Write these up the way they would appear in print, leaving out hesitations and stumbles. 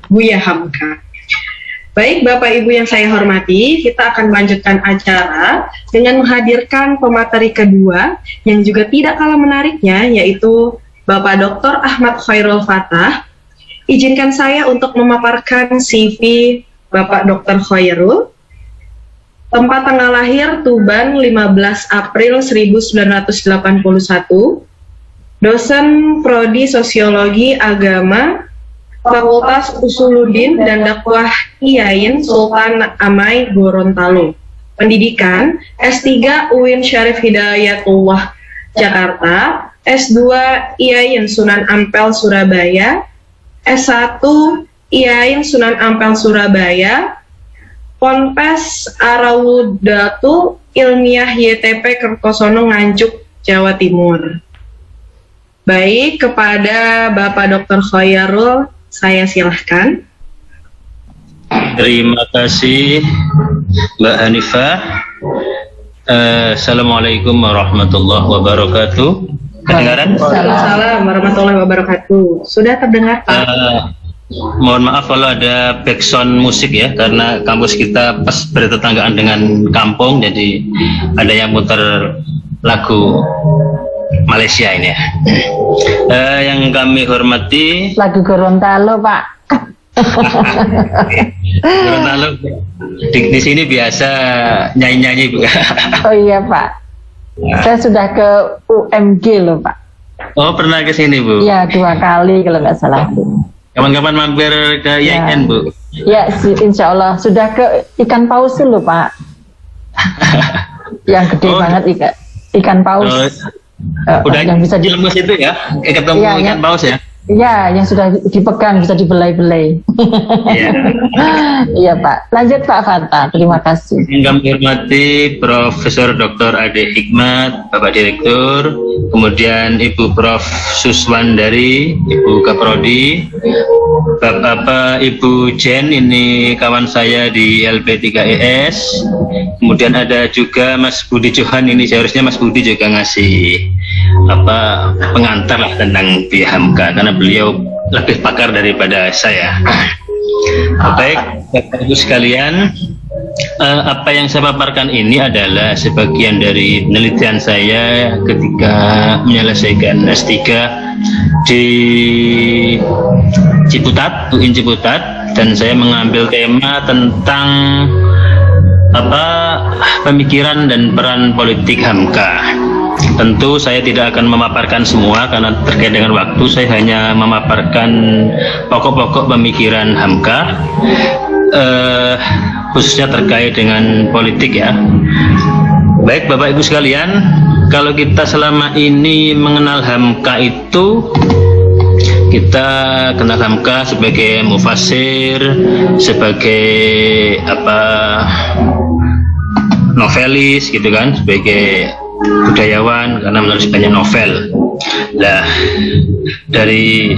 Buya Hamka. Baik Bapak Ibu yang saya hormati, kita akan melanjutkan acara dengan menghadirkan pemateri kedua yang juga tidak kalah menariknya, yaitu Bapak Dr. Ahmad Khairul Fatah. Izinkan saya untuk memaparkan CV Bapak Dr. Khairul. Tempat tanggal lahir Tuban 15 April 1981. Dosen Prodi Sosiologi Agama Fakultas Usuluddin dan Dakwah IAIN Sultan Amai Gorontalo. Pendidikan S3 UIN Syarif Hidayatullah Jakarta, S2 IAIN Sunan Ampel Surabaya, S1 IAIN Sunan Ampel Surabaya, Ponpes Arawudatu Ilmiah YTP Kertosono Nganjuk, Jawa Timur. Baik, kepada Bapak Dr. Khairul, saya silahkan. Terima kasih Mbak Hanifah. Assalamualaikum warahmatullahi wabarakatuh. Kedengaran? Waalaikumsalam warahmatullahi wabarakatuh. Sudah terdengar, Pak? Mohon maaf kalau ada background musik ya, karena kampus kita pas bertetanggaan dengan kampung, jadi ada yang muter lagu Malaysia ini ya. Yang kami hormati lagu Gorontalo, Pak. Gorontalo di sini biasa nyanyi-nyanyi Bu. Oh iya Pak, saya sudah ke UMG loh Pak. Oh pernah ke sini Bu? Iya 2 kali kalau nggak salah. Kapan-kapan mampir ke IAIN Bu? Ya insya Allah sudah ke ikan paus loh Pak. Yang gede banget ikan paus. Udah yang bisa ilmu itu ya, ketemu ya, ikan paus ya? Iya, yang sudah dipegang bisa dibelai-belai. Iya. Iya Pak. Lanjut Pak Fatah. Terima kasih. Yang kami hormati Profesor Dr. Ade Hikmat, Bapak Direktur, kemudian Ibu Prof. Suswandari, Ibu Kaprodi, Bapak Ibu Jen, ini kawan saya di LP3ES, kemudian ada juga Mas Budi Johan, ini seharusnya Mas Budi juga ngasih pengantar lah tentang Buya Hamka karena beliau lebih pakar daripada saya. Baik, Bapak Ibu sekalian, apa yang saya paparkan ini adalah sebagian dari penelitian saya ketika menyelesaikan S3 di Ciputat, UIN Ciputat, dan saya mengambil tema tentang pemikiran dan peran politik Hamka. Tentu saya tidak akan memaparkan semua karena terkait dengan waktu. Saya hanya memaparkan pokok-pokok pemikiran Hamka, khususnya terkait dengan politik ya. Baik Bapak Ibu sekalian, kalau kita selama ini mengenal Hamka itu, kita kenal Hamka sebagai mufassir, sebagai novelis gitu kan, sebagai budayawan karena menulis banyak novel. Nah, dari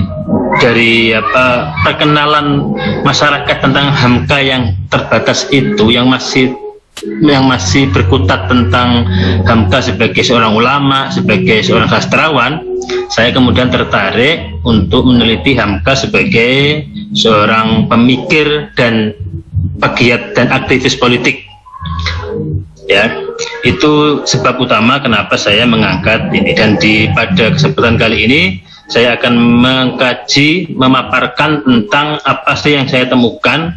perkenalan masyarakat tentang Hamka yang terbatas itu, yang masih berkutat tentang Hamka sebagai seorang ulama, sebagai seorang sastrawan, saya kemudian tertarik untuk meneliti Hamka sebagai seorang pemikir dan pegiat dan aktivis politik. Ya, itu sebab utama kenapa saya mengangkat ini, dan pada kesempatan kali ini saya akan memaparkan tentang apa sih yang saya temukan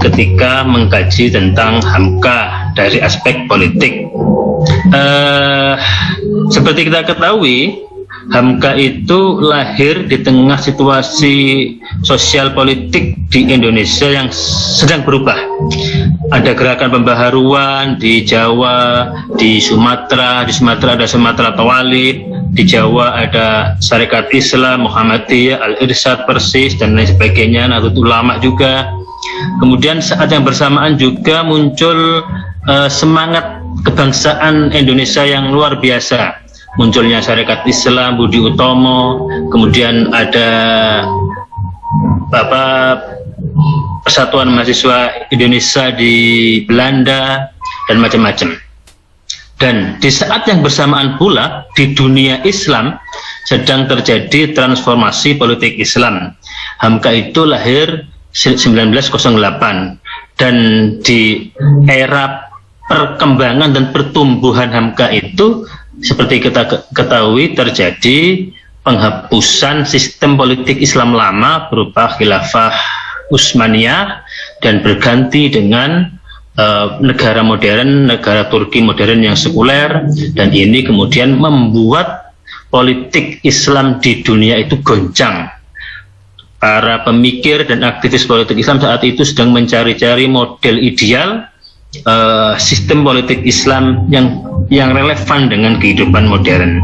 ketika mengkaji tentang Hamka dari aspek politik. Seperti kita ketahui, Hamka itu lahir di tengah situasi sosial politik di Indonesia yang sedang berubah. Ada gerakan pembaharuan di Jawa, di Sumatera ada Sumatera Tawalib, di Jawa ada Syarikat Islam, Muhammadiyah, Al-Irsyad, Persis, dan lain sebagainya, Nahdlatul Ulama juga. Kemudian saat yang bersamaan juga muncul semangat kebangsaan Indonesia yang luar biasa. Munculnya Syarikat Islam, Budi Utomo, kemudian ada Persatuan Mahasiswa Indonesia di Belanda, dan macam-macam. Dan di saat yang bersamaan pula di dunia Islam sedang terjadi transformasi politik Islam. Hamka itu lahir 1908, dan di era perkembangan dan pertumbuhan Hamka itu seperti kita ketahui terjadi penghapusan sistem politik Islam lama berupa khilafah Utsmaniyah dan berganti dengan negara modern, negara Turki modern yang sekuler, dan ini kemudian membuat politik Islam di dunia itu goncang. Para pemikir dan aktivis politik Islam saat itu sedang mencari-cari model ideal sistem politik Islam yang relevan dengan kehidupan modern.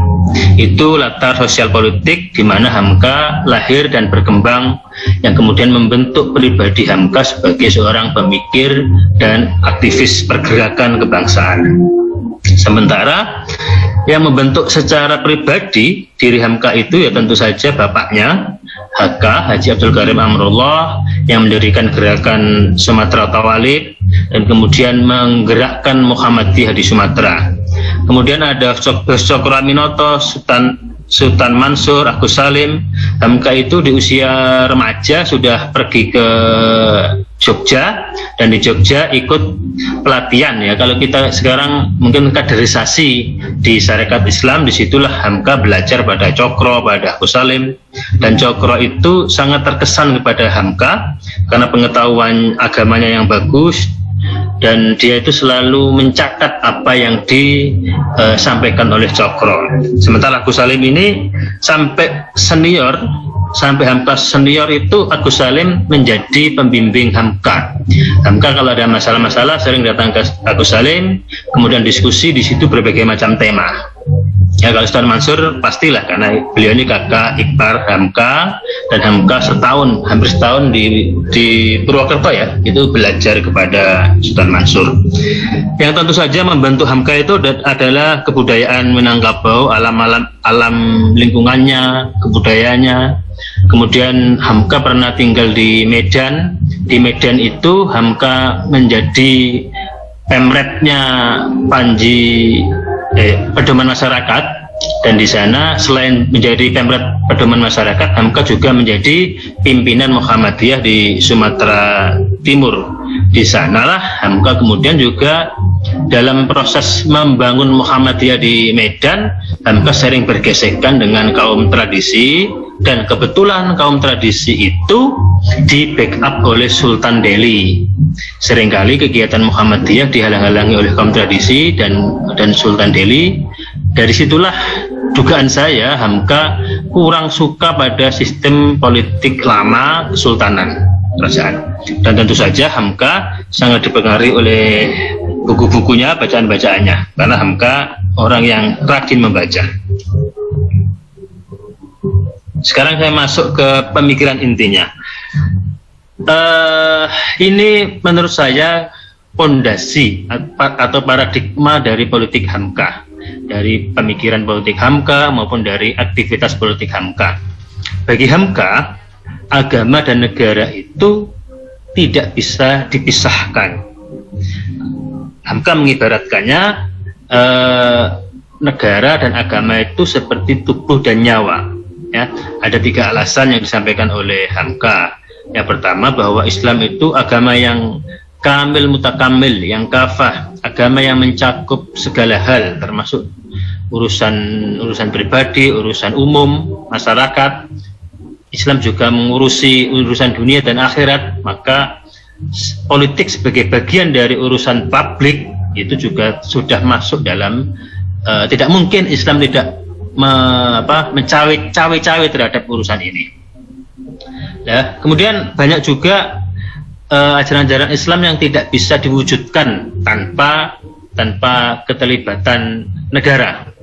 Itu latar sosial politik di mana Hamka lahir dan berkembang, yang kemudian membentuk pribadi Hamka sebagai seorang pemikir dan aktivis pergerakan kebangsaan. Sementara yang membentuk secara pribadi diri Hamka itu ya tentu saja bapaknya, HK, Haji Abdul Karim Amrullah, yang mendirikan gerakan Sumatera Tawalib dan kemudian menggerakkan Muhammadiyah di Sumatera. Kemudian ada Cokro Aminoto, Sultan Mansur, Agus Salim. Hamka itu di usia remaja sudah pergi ke Jogja, dan di Jogja ikut pelatihan ya. Kalau kita sekarang mungkin kaderisasi di Sarekat Islam, disitulah Hamka belajar pada Cokro, pada Agus Salim, dan Cokro itu sangat terkesan kepada Hamka karena pengetahuan agamanya yang bagus, dan dia itu selalu mencatat apa yang disampaikan oleh Cokro. Sementara Agus Salim ini sampai senior, sampai Hamka senior itu Agus Salim menjadi pembimbing Hamka. Hamka kalau ada masalah-masalah sering datang ke Agus Salim, kemudian diskusi di situ berbagai macam tema. Ya, kalau Sultan Mansur pastilah karena beliau ini kakak ipar Hamka, dan Hamka hampir setahun di Purwokerto ya, itu belajar kepada Sultan Mansur. Yang tentu saja membantu Hamka itu adalah kebudayaan Minangkabau, alam lingkungannya, kebudayaannya. Kemudian Hamka pernah tinggal di Medan. Di Medan itu Hamka menjadi pemretnya pedoman masyarakat, dan di sana selain menjadi pemret pedoman masyarakat, Hamka juga menjadi pimpinan Muhammadiyah di Sumatera Timur. Di sanalah Hamka kemudian juga dalam proses membangun Muhammadiyah di Medan, Hamka sering bergesekan dengan kaum tradisi, dan kebetulan kaum tradisi itu di backup oleh Sultan Delhi. Seringkali kegiatan Muhammadiyah dihalang-halangi oleh kaum tradisi dan Sultan Delhi. Dari situlah dugaan saya Hamka kurang suka pada sistem politik lama kesultanan, kerajaan. Dan tentu saja Hamka sangat dipengaruhi oleh buku-bukunya, bacaan-bacaannya, karena Hamka orang yang rajin membaca. Sekarang saya masuk ke pemikiran intinya. Ini menurut saya fondasi atau paradigma dari politik Hamka, dari pemikiran politik Hamka maupun dari aktivitas politik Hamka. Bagi Hamka, agama dan negara itu tidak bisa dipisahkan. Hamka mengibaratkannya negara dan agama itu seperti tubuh dan nyawa. Ya, ada 3 alasan yang disampaikan oleh Hamka. Yang pertama, bahwa Islam itu agama yang kamil mutakamil, yang kafah, agama yang mencakup segala hal, termasuk urusan pribadi, urusan umum, masyarakat. Islam juga mengurusi urusan dunia dan akhirat, maka politik sebagai bagian dari urusan publik itu juga sudah masuk dalam, tidak mungkin Islam tidak mencawe-cawe terhadap urusan ini. Ya, kemudian banyak juga ajaran-ajaran Islam yang tidak bisa diwujudkan tanpa keterlibatan negara.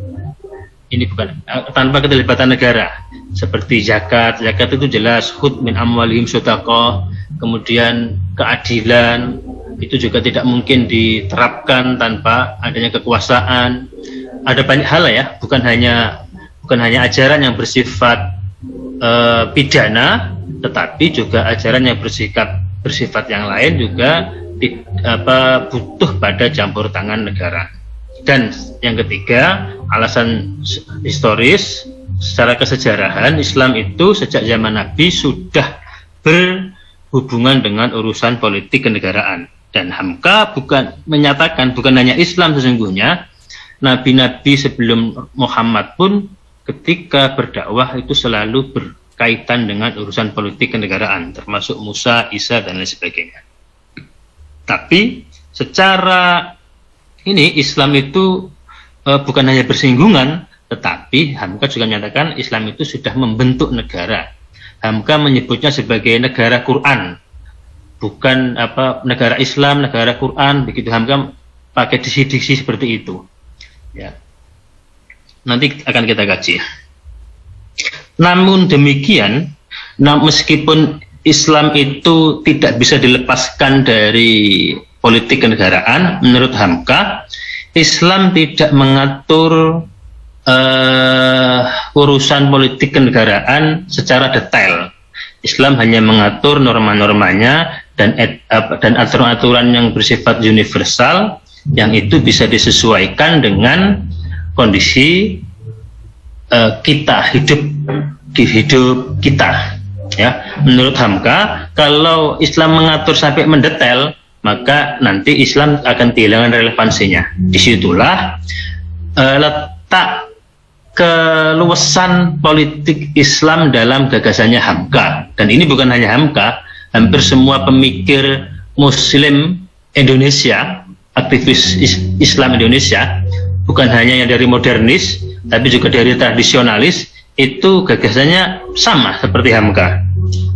Ini bukan tanpa keterlibatan negara, seperti zakat itu jelas, khudz min amwalihim shadaqah. Kemudian keadilan itu juga tidak mungkin diterapkan tanpa adanya kekuasaan. Ada banyak hal ya, bukan hanya ajaran yang bersifat pidana, tetapi juga ajaran yang bersifat yang lain juga butuh pada campur tangan negara. Dan yang ketiga, alasan historis, secara kesejarahan Islam itu sejak zaman Nabi sudah hubungan dengan urusan politik kenegaraan. Dan Hamka menyatakan bukan hanya Islam sesungguhnya, nabi-nabi sebelum Muhammad pun ketika berdakwah itu selalu berkaitan dengan urusan politik kenegaraan, termasuk Musa, Isa, dan lain sebagainya. Tapi secara ini Islam itu bukan hanya bersinggungan, tetapi Hamka juga menyatakan Islam itu sudah membentuk negara. Hamka menyebutnya sebagai negara Quran, bukan negara Islam, negara Quran. Begitu Hamka pakai diksi-diksi seperti itu. Ya. Nanti akan kita kaji. Namun demikian, meskipun Islam itu tidak bisa dilepaskan dari politik kenegaraan, menurut Hamka, Islam tidak mengatur urusan politik kenegaraan secara detail. Islam hanya mengatur norma-normanya dan aturan-aturan yang bersifat universal, yang itu bisa disesuaikan dengan kondisi kita hidup kita. Ya, menurut Hamka, kalau Islam mengatur sampai mendetail, maka nanti Islam akan kehilangan relevansinya. Disitulah letak keluasan politik Islam dalam gagasannya Hamka. Dan ini bukan hanya Hamka, hampir semua pemikir Muslim Indonesia, aktivis Islam Indonesia, bukan hanya yang dari modernis, tapi juga dari tradisionalis, itu gagasannya sama seperti Hamka.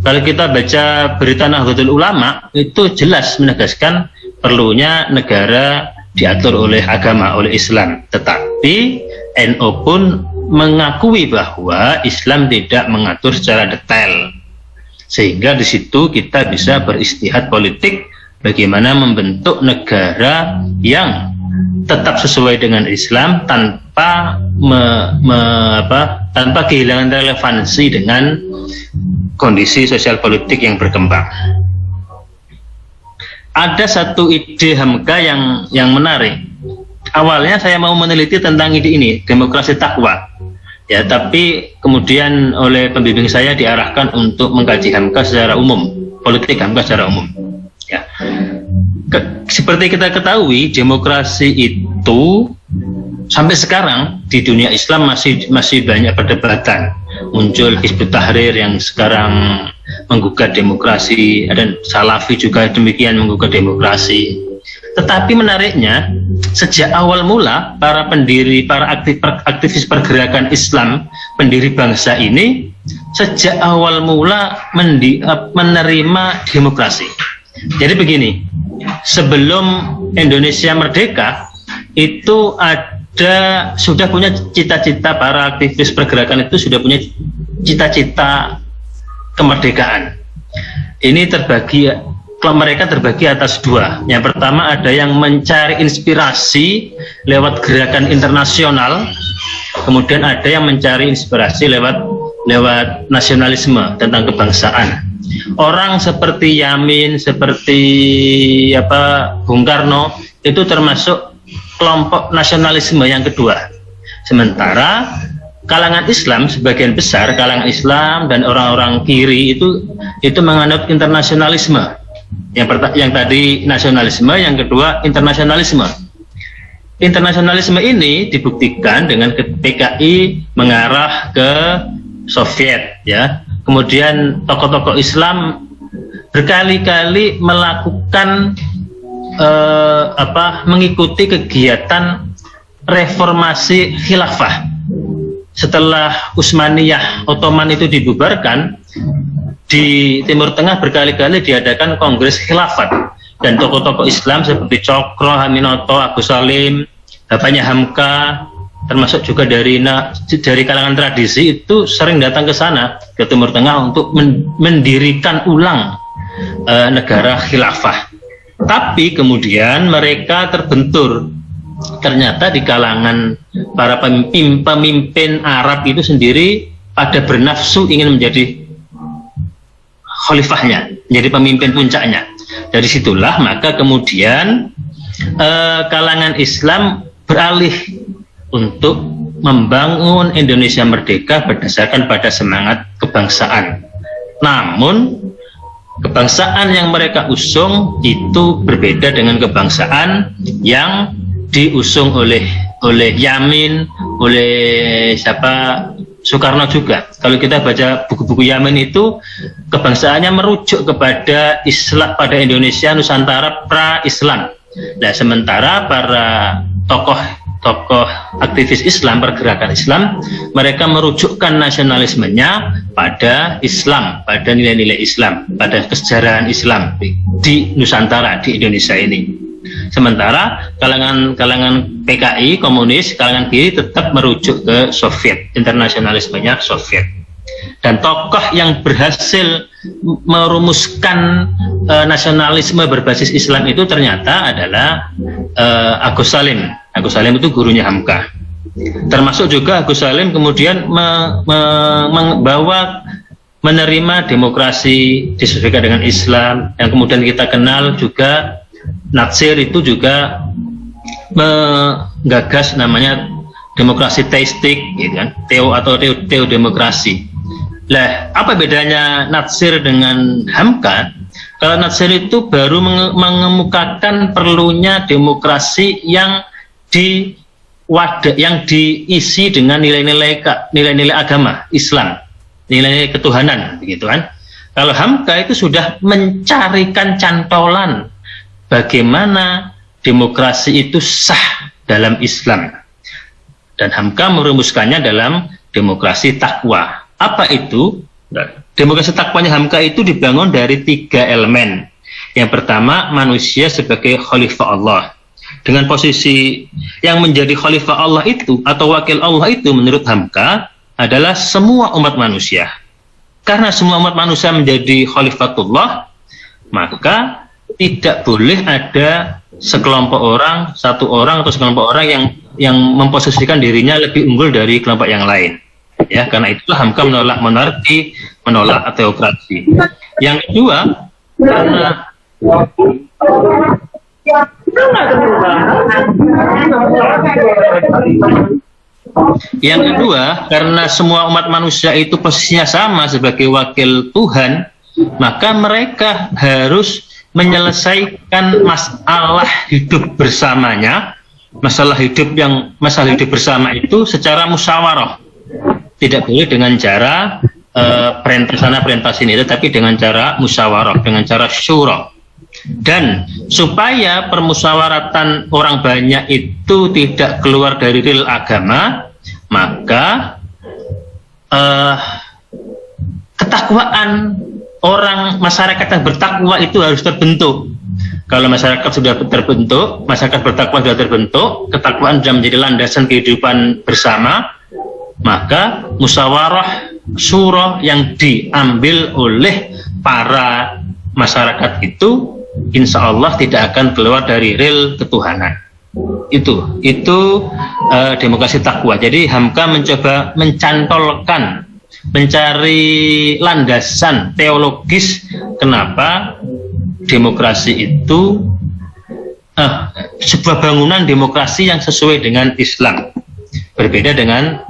Kalau kita baca berita Nahdlatul Ulama, itu jelas menegaskan perlunya negara diatur oleh agama, oleh Islam. Tetapi NU pun mengakui bahwa Islam tidak mengatur secara detail, sehingga di situ kita bisa beristihad politik bagaimana membentuk negara yang tetap sesuai dengan Islam tanpa tanpa kehilangan relevansi dengan kondisi sosial politik yang berkembang. Ada satu ide Hamka yang menarik. Awalnya saya mau meneliti tentang ide ini, demokrasi takwa. Ya, tapi kemudian oleh pembimbing saya diarahkan untuk mengkaji Hamka secara umum, politik Hamka secara umum. Ya. Seperti kita ketahui, demokrasi itu sampai sekarang di dunia Islam masih banyak perdebatan. Muncul Hizbut Tahrir yang sekarang menggugat demokrasi, dan Salafi juga demikian menggugat demokrasi. Tetapi menariknya, sejak awal mula para aktivis pergerakan Islam, pendiri bangsa ini, sejak awal mula menerima demokrasi. Jadi begini, sebelum Indonesia merdeka, itu sudah punya cita-cita, para aktivis pergerakan itu sudah punya cita-cita kemerdekaan. Ini mereka terbagi atas dua. Yang pertama, ada yang mencari inspirasi lewat gerakan internasional, kemudian ada yang mencari inspirasi lewat nasionalisme, tentang kebangsaan. Orang seperti Yamin, seperti Bung Karno, itu termasuk kelompok nasionalisme yang kedua. Sementara kalangan Islam, sebagian besar kalangan Islam dan orang-orang kiri itu menganut internasionalisme. Yang tadi nasionalisme, yang kedua internasionalisme. Internasionalisme ini dibuktikan dengan PKI mengarah ke Soviet, ya. Kemudian tokoh-tokoh Islam berkali-kali melakukan mengikuti kegiatan reformasi khilafah. Setelah Utsmaniyah Ottoman itu dibubarkan, di Timur Tengah berkali-kali diadakan kongres khilafat, dan tokoh-tokoh Islam seperti Cokro Aminoto, Agus Salim, bapaknya Hamka, termasuk juga dari kalangan tradisi, itu sering datang ke sana, ke Timur Tengah, untuk mendirikan ulang negara khilafah. Tapi kemudian mereka terbentur. Ternyata di kalangan para pemimpin Arab itu sendiri pada bernafsu ingin menjadi khalifahnya, menjadi pemimpin puncaknya. Dari situlah maka kemudian kalangan Islam beralih untuk membangun Indonesia merdeka berdasarkan pada semangat kebangsaan. Namun kebangsaan yang mereka usung itu berbeda dengan kebangsaan yang diusung oleh Yamin, oleh siapa, Soekarno juga. Kalau kita baca buku-buku Yamin itu kebangsaannya merujuk kepada Islam, pada Indonesia Nusantara pra-Islam. Nah, sementara para tokoh aktivis Islam, pergerakan Islam, mereka merujukkan nasionalismenya pada Islam, pada nilai-nilai Islam, pada kesejarahan Islam di Nusantara, di Indonesia ini. Sementara kalangan PKI, komunis, kalangan kiri tetap merujuk ke Soviet, internasionalismenya Soviet. Dan tokoh yang berhasil merumuskan nasionalisme berbasis Islam itu ternyata adalah Agus Salim. Agus Salim itu gurunya Hamka. Termasuk juga Agus Salim kemudian menerima demokrasi disesuaikan dengan Islam, yang kemudian kita kenal juga Natsir itu juga menggagas namanya demokrasi teistik, gitu kan? Teodemokrasi. Lah, apa bedanya Natsir dengan Hamka? Kalau Natsir itu baru mengemukakan perlunya demokrasi yang diisi dengan nilai-nilai agama Islam, nilai-nilai ketuhanan, begitu kan? Kalau Hamka itu sudah mencarikan cantolan bagaimana demokrasi itu sah dalam Islam, dan Hamka merumuskannya dalam demokrasi takwa. Apa itu? Demokrasi takwanya Hamka itu dibangun dari 3 elemen. Yang pertama, manusia sebagai khalifah Allah. Dengan posisi yang menjadi khalifah Allah itu atau wakil Allah itu menurut Hamka adalah semua umat manusia. Karena semua umat manusia menjadi khalifatullah, maka tidak boleh ada sekelompok orang, satu orang atau sekelompok orang yang memposisikan dirinya lebih unggul dari kelompok yang lain. Ya, karena itulah Hamka menolak monarki, menolak teokrasi. Yang kedua, karena semua umat manusia itu posisinya sama sebagai wakil Tuhan, maka mereka harus menyelesaikan masalah hidup bersamanya, masalah hidup bersama itu secara musyawarah. Tidak boleh dengan cara perintah sana perintah sini, tetapi dengan cara musyawarah, dengan cara syura. Dan supaya permusyawaratan orang banyak itu tidak keluar dari real agama, maka ketakwaan orang, masyarakat yang bertakwa itu harus terbentuk. Kalau masyarakat sudah terbentuk, masyarakat bertakwa sudah terbentuk, ketakwaan sudah menjadi landasan kehidupan bersama, maka musyawarah syura yang diambil oleh para masyarakat itu insya Allah tidak akan keluar dari real ketuhanan. Itu demokrasi takwa. Jadi Hamka mencoba mencantolkan, mencari landasan teologis kenapa demokrasi itu sebuah bangunan demokrasi yang sesuai dengan Islam. Berbeda dengan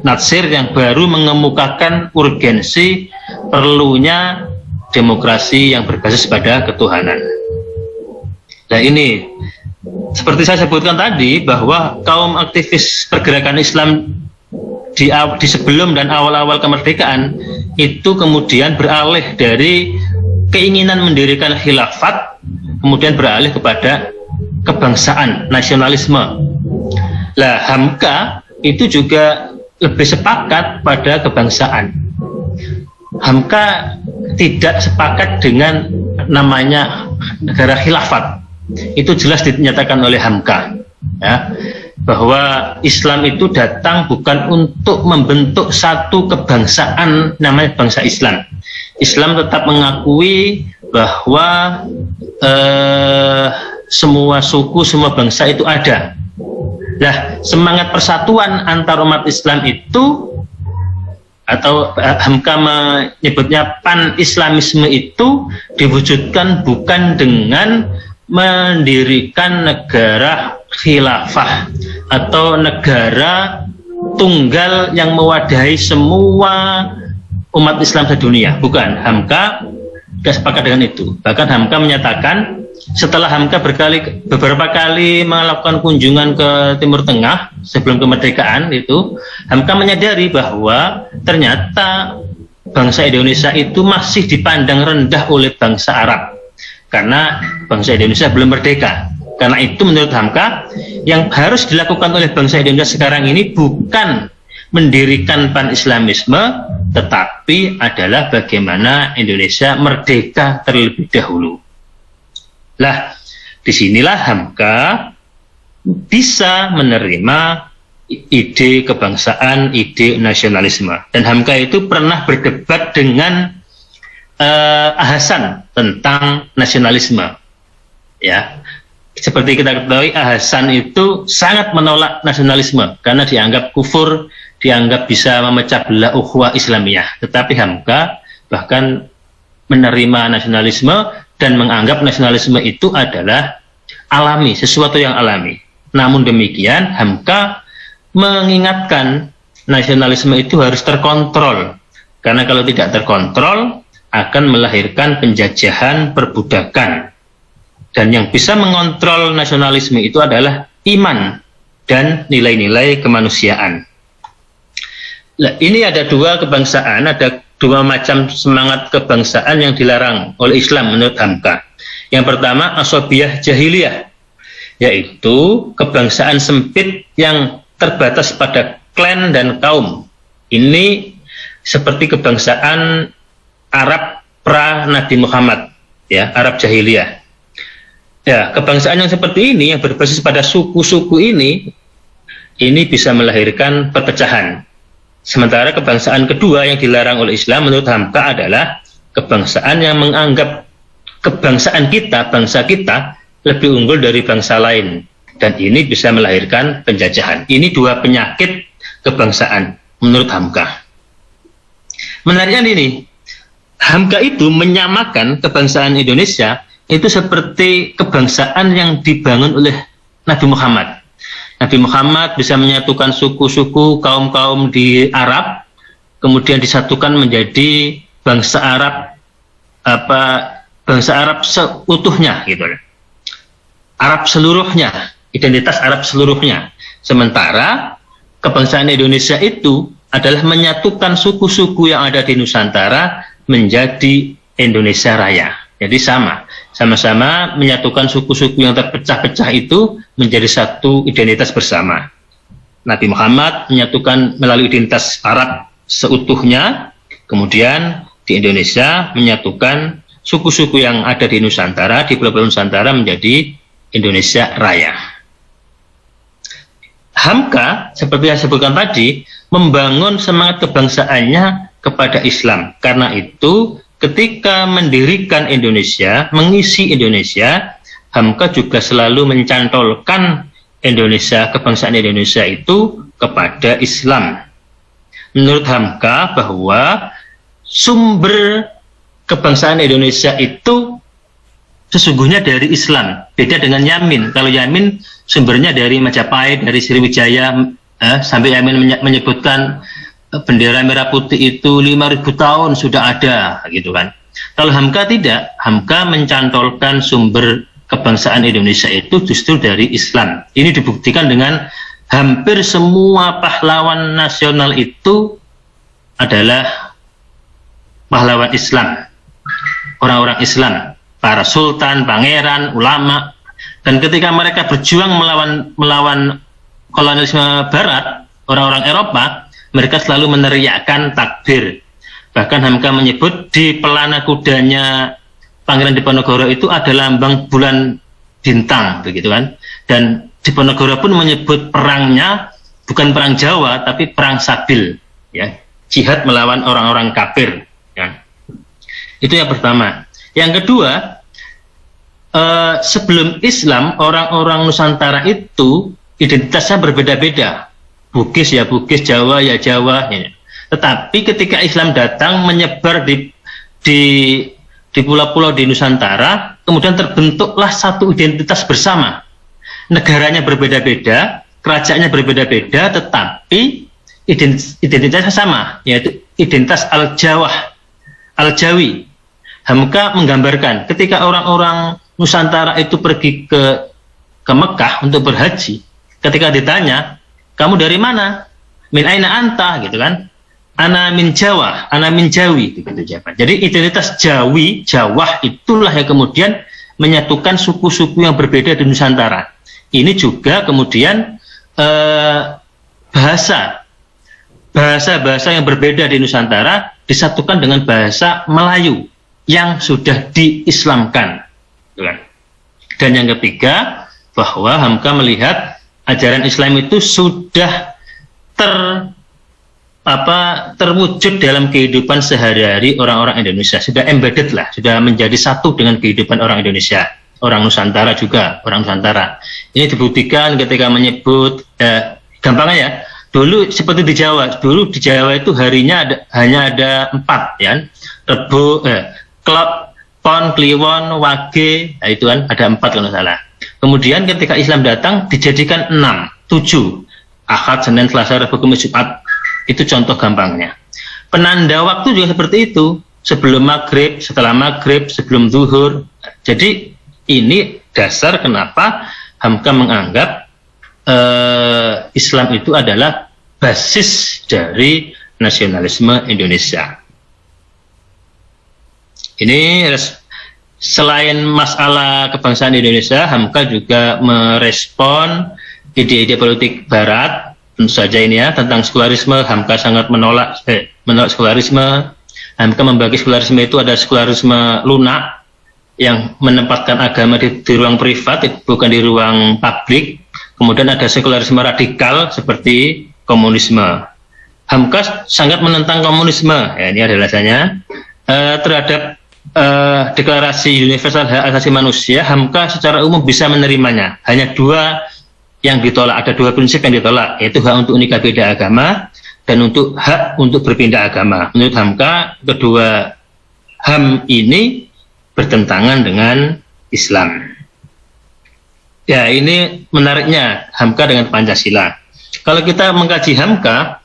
Natsir yang baru mengemukakan urgensi perlunya demokrasi yang berbasis pada ketuhanan. Nah, ini seperti saya sebutkan tadi bahwa kaum aktivis pergerakan Islam di sebelum dan awal-awal kemerdekaan itu kemudian beralih dari keinginan mendirikan khilafat, kemudian beralih kepada kebangsaan, nasionalisme. Lah, Hamka itu juga lebih sepakat pada kebangsaan. Hamka tidak sepakat dengan namanya negara khilafat. Itu jelas dinyatakan oleh Hamka, ya, bahwa Islam itu datang bukan untuk membentuk satu kebangsaan namanya bangsa Islam. Islam tetap mengakui bahwa semua suku, semua bangsa itu ada. Nah, semangat persatuan antar umat Islam itu, atau Hamka menyebutnya pan-islamisme itu, diwujudkan bukan dengan mendirikan negara khilafah atau negara tunggal yang mewadahi semua umat Islam sedunia. Bukan. Hamka tidak sepakat dengan itu. Bahkan Hamka menyatakan setelah Hamka beberapa kali melakukan kunjungan ke Timur Tengah sebelum kemerdekaan itu, Hamka menyadari bahwa ternyata bangsa Indonesia itu masih dipandang rendah oleh bangsa Arab karena bangsa Indonesia belum merdeka. Karena itu menurut Hamka yang harus dilakukan oleh bangsa Indonesia sekarang ini bukan mendirikan pan-Islamisme, tetapi adalah bagaimana Indonesia merdeka terlebih dahulu. Lah, disinilah Hamka bisa menerima ide kebangsaan, ide nasionalisme. Dan Hamka itu pernah berdebat dengan Hasan tentang nasionalisme. Ya, seperti kita ketahui, Hasan itu sangat menolak nasionalisme karena dianggap kufur, dianggap bisa memecah belah ukhuwah Islamiyah. Tetapi Hamka bahkan menerima nasionalisme dan menganggap nasionalisme itu adalah alami, sesuatu yang alami. Namun demikian, Hamka mengingatkan nasionalisme itu harus terkontrol, karena kalau tidak terkontrol akan melahirkan penjajahan, perbudakan. Dan yang bisa mengontrol nasionalisme itu adalah iman dan nilai-nilai kemanusiaan. Nah, ini ada dua kebangsaan, ada dua macam semangat kebangsaan yang dilarang oleh Islam menurut Hamka. Yang pertama, asobiyah jahiliyah, yaitu kebangsaan sempit yang terbatas pada klan dan kaum. Ini seperti kebangsaan Arab pra Nabi Muhammad, ya, Arab jahiliyah. Ya, kebangsaan yang seperti ini yang berbasis pada suku-suku ini bisa melahirkan perpecahan. Sementara kebangsaan kedua yang dilarang oleh Islam menurut Hamka adalah kebangsaan yang menganggap kebangsaan kita, bangsa kita lebih unggul dari bangsa lain, dan ini bisa melahirkan penjajahan. Ini dua penyakit kebangsaan menurut Hamka. Menariknya ini, Hamka itu menyamakan kebangsaan Indonesia itu seperti kebangsaan yang dibangun oleh Nabi Muhammad. Nabi Muhammad bisa menyatukan suku-suku, kaum-kaum di Arab, kemudian disatukan menjadi bangsa Arab seutuhnya, gitu. Arab seluruhnya, identitas Arab seluruhnya. Sementara kebangsaan Indonesia itu adalah menyatukan suku-suku yang ada di Nusantara menjadi Indonesia Raya. Jadi sama-sama menyatukan suku-suku yang terpecah-pecah itu menjadi satu identitas bersama. Nabi Muhammad menyatukan melalui identitas Arab seutuhnya, kemudian di Indonesia menyatukan suku-suku yang ada di Nusantara, di Pulau-Pulau Nusantara menjadi Indonesia Raya. Hamka, seperti yang saya sebutkan tadi, membangun semangat kebangsaannya kepada Islam. Karena itu, ketika mendirikan Indonesia, mengisi Indonesia, Hamka juga selalu mencantolkan Indonesia, kebangsaan Indonesia itu kepada Islam. Menurut Hamka bahwa sumber kebangsaan Indonesia itu sesungguhnya dari Islam. Beda dengan Yamin. Kalau Yamin sumbernya dari Majapahit, dari Sriwijaya, sampai Yamin menyebutkan bendera merah putih itu 5.000 tahun sudah ada, gitu kan. Kalau Hamka tidak, Hamka mencantolkan sumber kebangsaan Indonesia itu justru dari Islam. Ini dibuktikan dengan hampir semua pahlawan nasional itu adalah pahlawan Islam, orang-orang Islam, para sultan, pangeran, ulama. Dan ketika mereka berjuang melawan kolonialisme Barat, orang-orang Eropa, mereka selalu meneriakkan takbir. Bahkan Hamka menyebut di pelana kudanya Pangeran Diponegoro itu ada lambang bulan bintang, begitu kan? Dan Diponegoro pun menyebut perangnya bukan perang Jawa, tapi perang Sabil, ya, jihad melawan orang-orang kafir. Ya. Itu yang pertama. Yang kedua, sebelum Islam, orang-orang Nusantara itu identitasnya berbeda-beda. Bugis ya Bugis, Jawa ya Jawa. Ya. Tetapi ketika Islam datang menyebar di pulau-pulau di Nusantara, kemudian terbentuklah satu identitas bersama. Negaranya berbeda-beda, kerajaannya berbeda-beda, tetapi identitasnya sama, yaitu identitas Al-Jawah, Al-Jawi. Hamka menggambarkan ketika orang-orang Nusantara itu pergi ke Mekah untuk berhaji, ketika ditanya, kamu dari mana? Min aina anta, gitu kan? Ana min Jawa, ana min Jawi, gitu jawaban. Jadi identitas Jawi, Jawa itulah yang kemudian menyatukan suku-suku yang berbeda di Nusantara. Ini juga kemudian bahasa yang berbeda di Nusantara disatukan dengan bahasa Melayu yang sudah diislamkan. Dan yang ketiga, bahwa Hamka melihat ajaran Islam itu sudah terwujud dalam kehidupan sehari-hari orang-orang Indonesia, sudah embedded lah, sudah menjadi satu dengan kehidupan orang Indonesia, orang Nusantara juga, orang Nusantara. Ini dibuktikan ketika menyebut, gampangnya ya, dulu seperti di Jawa, dulu di Jawa itu harinya hanya ada 4 ya, Rebo, Klop, Pon, Kliwon, Wage, nah itu kan ada 4 kalau salah. Kemudian ketika Islam datang dijadikan 6, 7, Ahad, Senin, Selasa, Rabu, Kamis, Jumat. Itu contoh gampangnya. Penanda waktu juga seperti itu. Sebelum maghrib, setelah maghrib, sebelum zuhur. Jadi ini dasar kenapa Hamka menganggap Islam itu adalah basis dari nasionalisme Indonesia. Ini selain masalah kebangsaan Indonesia, Hamka juga merespon ide-ide politik Barat. Tentu saja ini ya, tentang sekularisme, Hamka sangat menolak sekularisme. Hamka membagi sekularisme itu ada sekularisme lunak yang menempatkan agama di ruang privat, bukan di ruang publik. Kemudian ada sekularisme radikal seperti komunisme. Hamka sangat menentang komunisme, ya, ini adalah alasannya. Terhadap deklarasi universal hak asasi manusia, Hamka secara umum bisa menerimanya. Hanya 2 yang ditolak, ada 2 prinsip yang ditolak, yaitu hak untuk nikah beda agama dan untuk hak untuk berpindah agama. Menurut Hamka, kedua HAM ini bertentangan dengan Islam. Ya, ini menariknya Hamka dengan Pancasila. Kalau kita mengkaji Hamka,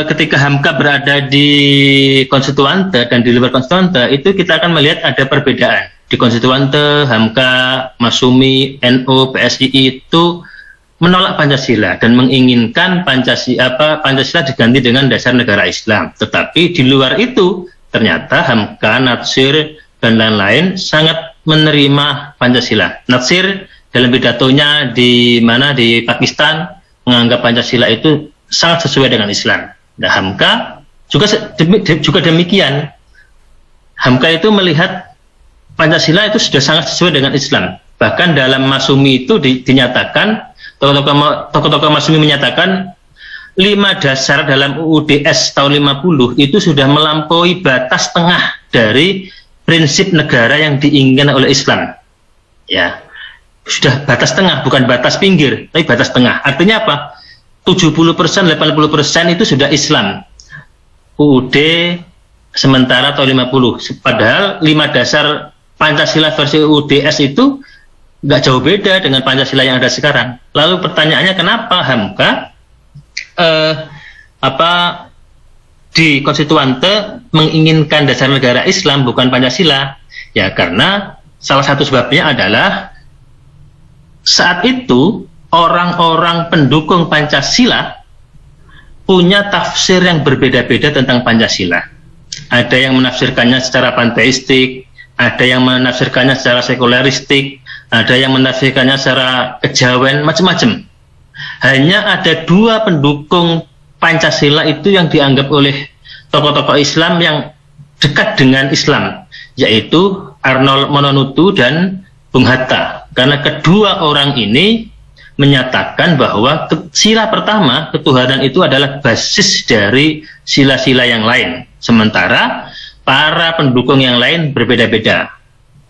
ketika Hamka berada di konstituante dan di luar konstituante, itu kita akan melihat ada perbedaan. Di konstituante, Hamka, Masumi, NU, PSII itu menolak Pancasila dan menginginkan Pancasila diganti dengan dasar negara Islam. Tetapi di luar itu, ternyata Hamka, Natsir, dan lain-lain sangat menerima Pancasila. Natsir dalam pidatonya di Pakistan menganggap Pancasila itu sangat sesuai dengan Islam. Nah, Hamka juga demikian. Hamka itu melihat Pancasila itu sudah sangat sesuai dengan Islam. Bahkan dalam Masumi itu dinyatakan, tokoh-tokoh Masumi menyatakan 5 dasar dalam UUDS tahun 50 itu sudah melampaui batas tengah dari prinsip negara yang diinginkan oleh Islam. Ya, sudah batas tengah, bukan batas pinggir, tapi batas tengah. Artinya apa? 70%, 80% itu sudah Islam. UUD sementara tahun 50. Padahal 5 dasar Pancasila versi UUDS itu nggak jauh beda dengan Pancasila yang ada sekarang. Lalu pertanyaannya, kenapa Hamka di konstituante menginginkan dasar negara Islam bukan Pancasila? Ya, karena salah satu sebabnya adalah saat itu orang-orang pendukung Pancasila punya tafsir yang berbeda-beda tentang Pancasila. Ada yang menafsirkannya secara panteistik, ada yang menafsirkannya secara sekularistik, ada yang menafsirkannya secara kejawen, macam-macam. Hanya ada 2 pendukung Pancasila itu yang dianggap oleh tokoh-tokoh Islam yang dekat dengan Islam, yaitu Arnold Mononutu dan Bung Hatta. Karena kedua orang ini menyatakan bahwa sila pertama, ketuhanan itu adalah basis dari sila-sila yang lain. Sementara para pendukung yang lain berbeda-beda.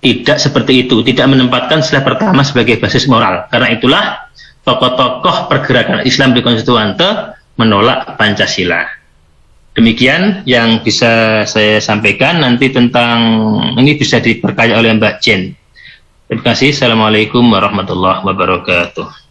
Tidak seperti itu, tidak menempatkan sila pertama sebagai basis moral. Karena itulah tokoh-tokoh pergerakan Islam di konstituante menolak Pancasila. Demikian yang bisa saya sampaikan. Nanti tentang ini bisa diperkaya oleh Mbak Jen. Terima kasih. Assalamualaikum warahmatullahi wabarakatuh.